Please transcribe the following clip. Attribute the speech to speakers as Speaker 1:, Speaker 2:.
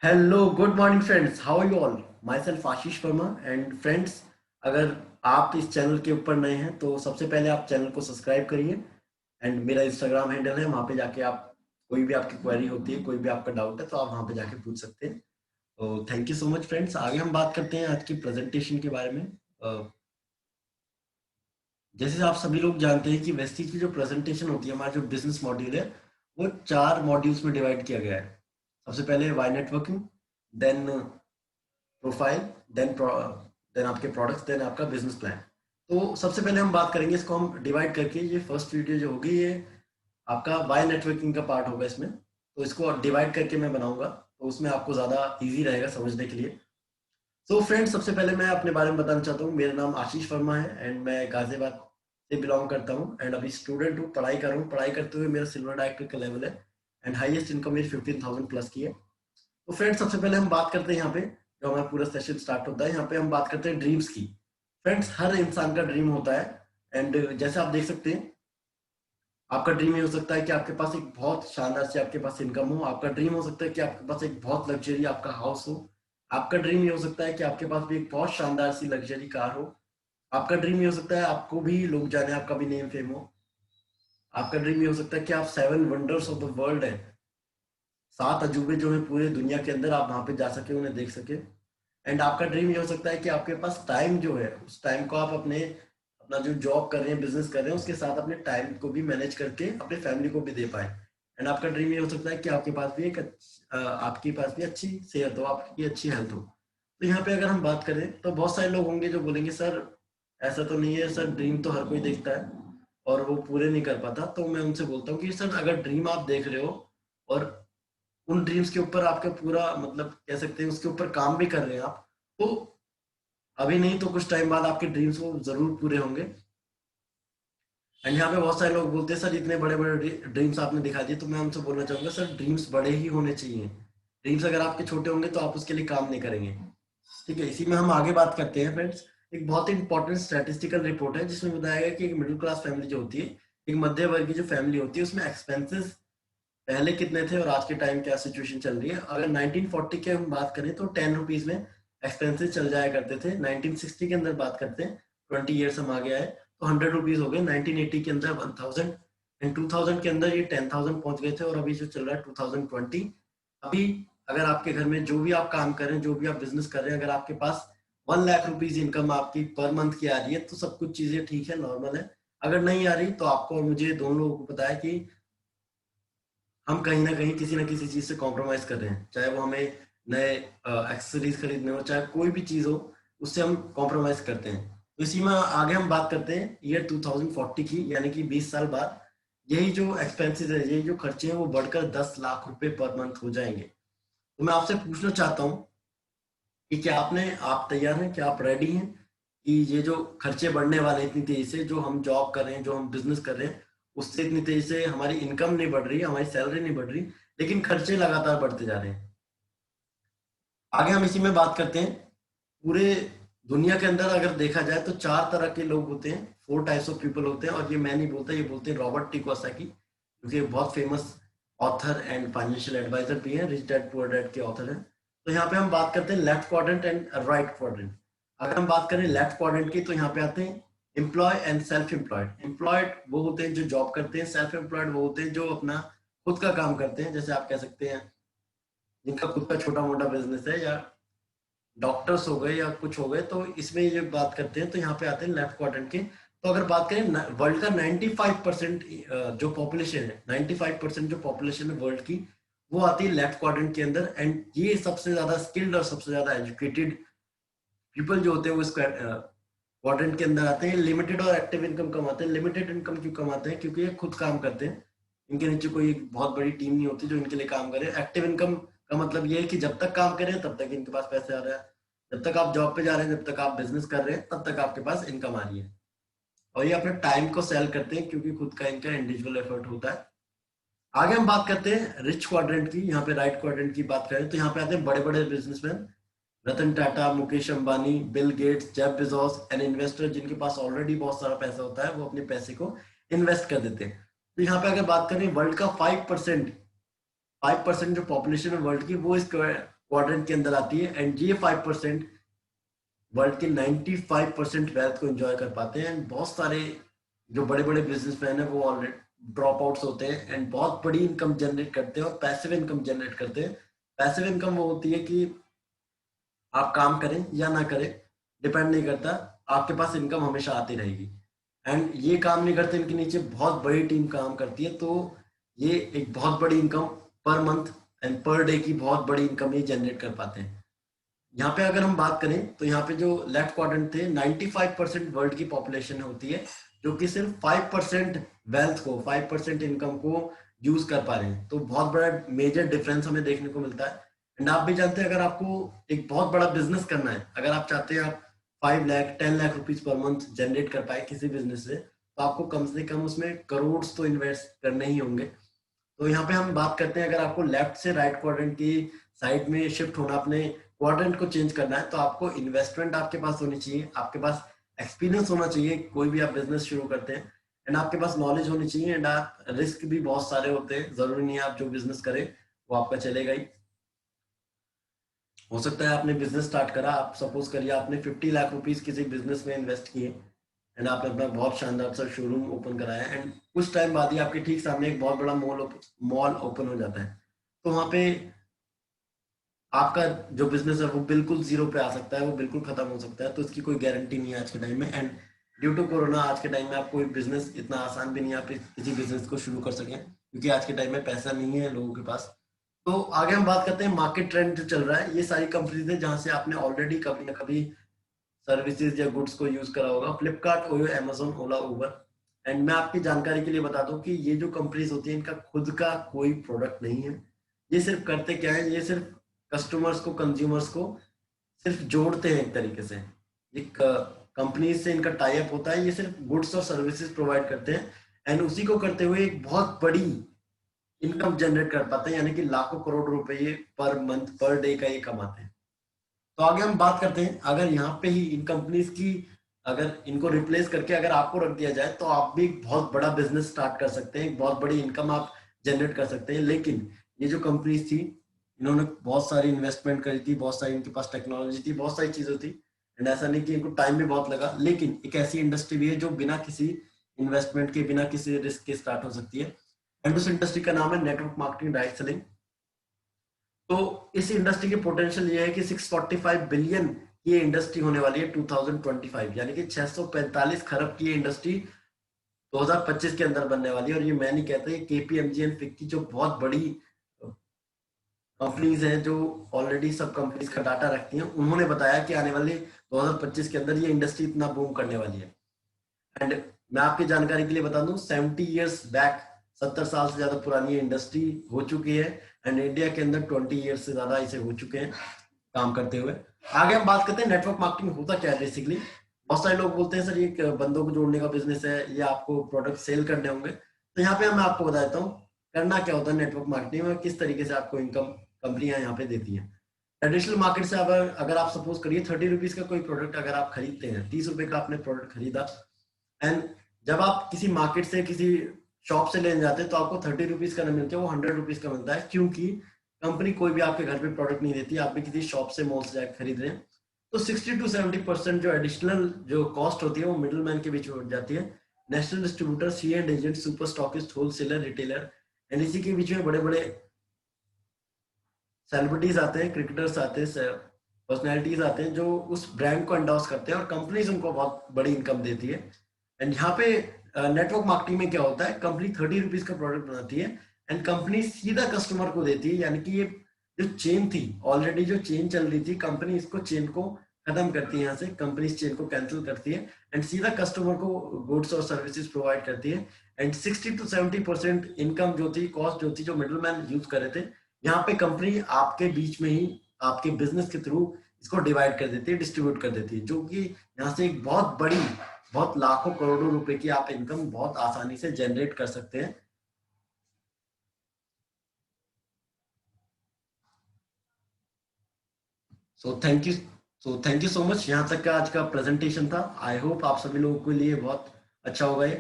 Speaker 1: Hello good morning friends, how are you all? Myself Ashish Verma and friends, अगर आप इस channel के ऊपर नए हैं तो सबसे पहले आप चैनल को सब्सक्राइब करिए। एंड मेरा इंस्टाग्राम हैंडल है, वहाँ पे जाके आप कोई भी आपकी क्वेरी होती है, कोई भी आपका डाउट है तो आप वहाँ पे जाके पूछ सकते हैं। तो thank you so much friends. आगे हम बात करते हैं आज की प्रेजेंटेशन के बारे में। जैसे आप सभी लोग जानते हैं कि वेस्टीज की जो प्रेजेंटेशन होती है, हमारा जो बिजनेस मॉड्यूल है, वो 4 मॉड्यूल्स में डिवाइड किया गया है। सबसे पहले why networking, then profile, then then आपके प्रोडक्ट्स, देन आपका बिजनेस प्लान। तो सबसे पहले हम बात करेंगे, इसको हम डिवाइड करके, ये फर्स्ट वीडियो जो होगी ये आपका वाई नेटवर्किंग का पार्ट होगा इसमें। तो इसको डिवाइड करके मैं बनाऊंगा, तो उसमें आपको ज़्यादा इजी रहेगा समझने के लिए। सो फ्रेंड्स, सबसे पहले मैं अपने बारे में बताना चाहता हूँ। मेरा नाम आशीष वर्मा है एंड मैं गाजियाबाद से बिलोंग करता हूँ एंड अभी स्टूडेंट हूँ, पढ़ाई कर रहा हूँ। पढ़ाई करते हुए मेरा सिल्वर डायरेक्टर का लेवल है एंड हाईएस्ट इनकम मेरी 15,000 प्लस की है। तो फ्रेंड्स, सबसे पहले हम बात करते हैं यहाँ पे, जो हमारा पूरा सेशन स्टार्ट होता है, यहाँ पे हम बात करते हैं ड्रीम्स की। फ्रेंड्स, हर इंसान का ड्रीम होता है एंड जैसे आप देख सकते हैं, आपका ड्रीम ये हो सकता है कि आपके पास एक बहुत शानदार से आपके पास इनकम हो। आपका ड्रीम हो सकता है कि आपके पास एक बहुत लग्जरी आपका हाउस हो। आपका ड्रीम ये हो सकता है कि आपके पास भी एक बहुत शानदार सी लग्जरी कार हो। आपका ड्रीम ये हो सकता है आपको भी लोग जाने, आपका भी नेम फेम हो। आपका ड्रीम ये हो सकता है कि आप 7 वंडर्स ऑफ द वर्ल्ड है, 7 अजूबे जो है पूरे दुनिया के अंदर, आप वहां पे जा सके, उन्हें देख सके। एंड आपका ड्रीम ये हो सकता है कि आपके पास टाइम जो है, उस टाइम को आप अपने, अपना जो जॉब कर रहे हैं, बिजनेस कर रहे हैं, उसके साथ अपने टाइम को भी मैनेज करके अपने फैमिली को भी दे पाए। एंड आपका ड्रीम ये हो सकता है कि आपके पास भी आपके पास भी अच्छी सेहत हो, आपकी अच्छी हेल्थ हो। तो यहाँ पे अगर हम बात करें तो बहुत सारे लोग होंगे जो बोलेंगे, सर ऐसा तो नहीं है सर, ड्रीम तो हर कोई देखता है और वो पूरे नहीं कर पाता। तो मैं उनसे बोलता हूँ कि सर, अगर ड्रीम आप देख रहे हो और उन ड्रीम्स के ऊपर आपका पूरा, मतलब कह सकते हैं उसके ऊपर काम भी कर रहे हैं आप, तो अभी नहीं तो कुछ टाइम बाद आपके ड्रीम्स वो जरूर पूरे होंगे। एंड यहाँ पे बहुत सारे लोग बोलते हैं, सर इतने बड़े बड़े ड्रीम्स आपने दिखा दिए। तो मैं उनसे बोलना चाहूंगा, सर ड्रीम्स बड़े ही होने चाहिए। ड्रीम्स अगर आपके छोटे होंगे तो आप उसके लिए काम नहीं करेंगे। ठीक है, इसी में हम आगे बात करते हैं फ्रेंड्स। एक बहुत ही इंपॉर्टेंट स्टैटिस्टिकल रिपोर्ट है जिसमें बताया गया कि एक मिडिल क्लास फैमिली जो होती है, एक मध्य वर्ग की जो फैमिली होती है, उसमें एक्सपेंसेस पहले कितने थे और आज के टाइम क्या सिचुएशन चल रही है। अगर 1940 के हम बात करें तो 10 रुपीज में एक्सपेंसेस चल जाया करते थे। 1960 के अंदर बात करते हैं, 20 ईयर्स हम आगे आए तो 100 रुपीज हो गए। 1980 के अंदर 1000 एंड 2000 के अंदर ये 10,000 पहुंच गए थे। और अभी जो चल रहा है 2020, अभी अगर आपके घर में जो भी आप काम कर रहे हैं, जो भी आप बिजनेस कर रहे हैं, अगर आपके पास 1 लाख रुपीज इनकम आपकी पर मंथ की आ रही है तो सब कुछ चीजें ठीक है, नॉर्मल है। अगर नहीं आ रही तो आपको और मुझे दोनों लोगों को पता है कि हम कहीं ना कहीं किसी ना किसी चीज से कॉम्प्रोमाइज कर रहे हैं, चाहे वो हमें नए एक्सेसरीज खरीदने हो, चाहे कोई भी चीज हो, उससे हम कॉम्प्रोमाइज करते हैं। तो इसी में आगे हम बात करते हैं ईयर 2040 की, यानी कि 20 साल बाद यही जो एक्सपेंसेस है, यही जो खर्चे हैं, वो बढ़कर 10 लाख रुपए पर मंथ हो जाएंगे। तो मैं आपसे पूछना चाहता हूँ कि क्या आप तैयार हैं, क्या आप रेडी हैं कि ये जो खर्चे बढ़ने वाले हैं इतनी तेजी से, जो हम जॉब कर रहे हैं, जो हम बिजनेस कर रहे हैं, उससे इतनी तेजी से हमारी इनकम नहीं बढ़ रही है, हमारी सैलरी नहीं बढ़ रही, लेकिन खर्चे लगातार बढ़ते जा रहे हैं। आगे हम इसी में बात करते हैं। पूरे दुनिया के अंदर अगर देखा जाए तो 4 तरह के लोग होते हैं, 4 टाइप्स ऑफ पीपल होते हैं। और ये मैं नहीं बोलता, ये बोलते हैं रॉबर्ट टी कियोसाकी, जो कि बहुत famous author and financial advisor भी हैं, रिच डैड पुअर डैड के ऑथर हैं। तो यहाँ पे हम बात करते हैं left quadrant and right quadrant. अगर हम बात करें लेफ्ट क्वाड्रेंट की, तो यहाँ पे आते हैं employ and self employed. Employed वो होते हैं जो जॉब करते हैं, सेल्फ एम्प्लॉयड वो होते हैं जो अपना खुद का काम करते हैं। जैसे आप कह सकते हैं जिनका खुद का छोटा मोटा बिजनेस है, या डॉक्टर्स हो गए या कुछ हो गए, तो इसमें ये बात करते हैं। तो यहाँ पे आते हैं लेफ्ट क्वाड्रेंट के। तो अगर बात करें वर्ल्ड का 95% जो पॉपुलेशन है, 95% जो पॉपुलेशन है वर्ल्ड की, वो आती है लेफ्ट क्वाड्रेंट के अंदर। एंड ये सबसे ज्यादा स्किल्ड और सबसे ज्यादा एजुकेटेड पीपल जो होते हैं वो इस क्वाड्रेंट के अंदर आते हैं। लिमिटेड और एक्टिव इनकम कमाते हैं। लिमिटेड इनकम क्यों कमाते हैं? क्योंकि ये खुद काम करते हैं, इनके नीचे कोई एक बहुत बड़ी टीम नहीं होती जो इनके लिए काम करे। एक्टिव इनकम का मतलब ये है कि जब तक काम करें तब तक इनके पास पैसे आ रहा है, जब तक आप जॉब पे जा रहे हैं, जब तक आप बिजनेस कर रहे हैं, तब तक आपके पास इनकम आ रही है। और ये अपने टाइम को सेल करते हैं क्योंकि खुद का इनका इंडिविजुअल एफर्ट होता है। आगे हम बात करते हैं रिच क्वाड्रेंट की। यहाँ पे राइट क्वाड्रेंट की बात करें तो यहाँ पे आते हैं बड़े बड़े businessman, Ratan Tata, Mukesh Ambani, Bill Gates, Jeff Bezos and investor, जिनके पास ऑलरेडी बहुत सारा पैसा होता है, वो अपने पैसे को इन्वेस्ट कर देते हैं। तो यहाँ पे अगर बात करें वर्ल्ड का 5%, 5% जो पॉपुलेशन है वर्ल्ड की, वो इस क्वाड्रेंट के अंदर आती है, एंड ये 5% वर्ल्ड के 95% वेल्थ को एंजॉय कर पाते हैं। एंड बहुत सारे जो बड़े बड़े बिजनेसमैन है वो ऑलरेडी ड्रॉप आउट्स होते हैं एंड बहुत बड़ी इनकम जनरेट करते हैं और पैसिव इनकम जनरेट करते हैं। पैसिव इनकम वो होती है कि आप काम करें या ना करें, डिपेंड नहीं करता, आपके पास इनकम हमेशा आती रहेगी। एंड ये काम नहीं करते, इनके नीचे बहुत बड़ी टीम काम करती है, तो ये एक बहुत बड़ी income per month and per day की बहुत बड़ी इनकम ये जनरेट कर पाते हैं। यहाँ पे अगर हम बात करें तो यहाँ पे जो लेफ्ट क्वाड्रेंट थे, 95% वर्ल्ड की पॉपुलेशन होती है जो कि सिर्फ 5% वेल्थ को, 5% इनकम को यूज कर पा रहे हैं। तो बहुत बड़ा मेजर डिफरेंस हमें देखने को मिलता है। एंड आप भी जानते हैं, अगर आपको एक बहुत बड़ा बिजनेस करना है, अगर आप चाहते हैं आप 5 lakh 10 lakh rupees per month generate कर पाए किसी बिजनेस से, तो आपको कम से कम उसमें करोड़ तो इन्वेस्ट करने ही होंगे। तो यहाँ पे हम बात करते हैं, अगर आपको लेफ्ट से राइट क्वाड्रेंट की साइड में शिफ्ट होना, अपने क्वाड्रेंट को चेंज करना है, तो आपको इन्वेस्टमेंट आपके पास होनी चाहिए, आपके पास एक्सपीरियंस होना चाहिए, कोई भी आप बिजनेस शुरू करते हैं, एंड आपके पास नॉलेज होनी चाहिए, एंड आप रिस्क भी बहुत सारे होते हैं, जरूरी नहीं है आप जो बिजनेस करें वो आपका चलेगा ही। हो सकता है आपने बिजनेस स्टार्ट करा, आप सपोज करिए आपने 50 लाख रुपीज किसी बिजनेस में इन्वेस्ट किए एंड आपने अपना बहुत शानदार सा शोरूम ओपन कराया, एंड कुछ टाइम बाद ही आपके ठीक सामने एक बहुत बड़ा मॉल ओपन हो जाता है। तो वहां पे आपका जो बिजनेस है वो बिल्कुल जीरो पे आ सकता है, वो बिल्कुल खत्म हो सकता है। तो इसकी कोई गारंटी नहीं है आज के टाइम में। एंड ड्यू टू कोरोना आज के टाइम में आप कोई बिजनेस इतना आसान भी नहीं है आप किसी बिजनेस को शुरू कर सकें, क्योंकि आज के टाइम में पैसा नहीं है लोगों के पास। तो आगे हम बात करते हैं मार्केट ट्रेंड जो चल रहा है। ये सारी कंपनीज है जहां से आपने ऑलरेडी कभी ना कभी सर्विसेज या गुड्स को यूज करा होगा, Flipkart, OYO, Amazon, Ola, Uber. And मैं आपकी जानकारी के लिए बता दूं कि ये जो कंपनीज होती है इनका खुद का कोई प्रोडक्ट नहीं है। ये सिर्फ करते क्या है, ये सिर्फ कस्टमर्स को, कंज्यूमर्स को सिर्फ जोड़ते हैं एक तरीके से। एक कंपनी से इनका टाई अप होता है, ये सिर्फ गुड्स और सर्विसेज प्रोवाइड करते हैं एंड उसी को करते हुए एक बहुत बड़ी इनकम जनरेट कर पाते हैं, यानी कि लाखों करोड़ रुपए ये पर मंथ पर डे का ये कमाते हैं। तो आगे हम बात करते हैं, अगर यहाँ पे ही इन कंपनीज की, अगर इनको रिप्लेस करके अगर आपको रख दिया जाए तो आप भी एक बहुत बड़ा बिजनेस स्टार्ट कर सकते हैं, एक बहुत बड़ी इनकम आप जनरेट कर सकते हैं। लेकिन ये जो कंपनीज थी, इन्होंने बहुत सारी इन्वेस्टमेंट करी थी, बहुत सारी इनके पास टेक्नोलॉजी थी, बहुत सारी चीजें थी, एंड ऐसा नहीं कि इनको टाइम भी बहुत लगा। लेकिन एक ऐसी इंडस्ट्री भी है जो बिना किसी इन्वेस्टमेंट के, बिना किसी रिस्क के स्टार्ट हो सकती है, एंड उस इंडस्ट्री का नाम है नेटवर्क मार्केटिंग डायरेक्ट सेलिंग। तो इस इंडस्ट्री की पोटेंशियल ये है कि 645 बिलियन ये इंडस्ट्री होने वाली है 2025, यानी कि 645 खरब की ये इंडस्ट्री 2025 के अंदर बनने वाली है। और ये मैं नहीं कहता, ये केपीएमजी एंड फिक्की जो बहुत बड़ी कंपनीज हैं जो ऑलरेडी सब कंपनीज का डाटा रखती हैं, उन्होंने बताया कि आने वाले 2025 के अंदर ये इंडस्ट्री इतना बूम करने वाली है। एंड मैं आपकी जानकारी के लिए बता दूं, 70 इयर्स बैक, 70 साल से ज्यादा पुरानी इंडस्ट्री हो चुकी है, एंड इंडिया के अंदर 20 इयर्स से ज्यादा इसे हो चुके हैं काम करते हुए। आगे हम बात करते हैं नेटवर्क मार्केटिंग होता क्या है बेसिकली। बहुत सारे लोग बोलते हैं सर ये बंदों को जोड़ने का बिजनेस है, ये आपको प्रोडक्ट सेल करने होंगे। तो यहाँ पे मैं आपको बता देता हूँ करना क्या होता है नेटवर्क मार्केटिंग में, किस तरीके से आपको इनकम कंपनियां यहाँ पे देती हैं। ट्रेडिशनल मार्केट से अगर आप सपोज करिए 30 रुपीज का कोई प्रोडक्ट अगर आप खरीदते हैं, 30 रुपए का आपने प्रोडक्ट खरीदा, एंड जब आप किसी मार्केट से, किसी शॉप से लेने जाते हैं, तो आपको 30 रुपीज का नहीं मिलता, वो 100 रुपीज का मिलता है, क्योंकि कंपनी कोई भी आपके घर पे प्रोडक्ट नहीं देती, आप भी किसी शॉप से, मॉल से जाकर खरीद रहे हैं। तो 60 to 70% जो एडिशनल जो कॉस्ट होती है वो मिडिल मैन के बीच में उठ जाती है। National distributor, C and agent, super stockist, wholesaler, retailer, and इसी के बीच में बड़े बड़े सेलिब्रिटीज आते हैं, क्रिकेटर्स आते हैं, पर्सनैलिटीज आते हैं जो उस ब्रांड को एंडोर्स करते हैं और कंपनीज उनको बहुत बड़ी इनकम देती है। एंड यहाँ पे नेटवर्क मार्केटिंग में क्या होता है, कंपनी 30 रुपीज का प्रोडक्ट बनाती है एंड कंपनी सीधा कस्टमर को देती है, यानी कि ये जो चेन थी, ऑलरेडी जो चेन चल रही थी, कंपनी इसको चेन को खत्म करती है, यहाँ से कंपनी इस चेन को कैंसिल करती है एंड सीधा कस्टमर को गुड्स और सर्विसेज प्रोवाइड करती है। एंड 60 to 70% इनकम जो थी, कॉस्ट जो थी, जो मिडिल मैन यूज कर रहे थे, यहाँ पे कंपनी आपके बीच में ही, आपके बिजनेस के थ्रू इसको डिवाइड कर देती है, डिस्ट्रीब्यूट कर देती है, जो कि यहाँ से एक बहुत बड़ी, बहुत लाखों करोड़ों रुपए की आप इनकम बहुत आसानी से जनरेट कर सकते हैं। Thank you so much. यहाँ तक का आज का प्रेजेंटेशन था। आई होप आप सभी लोगों के लिए बहुत अच्छा होगा ये।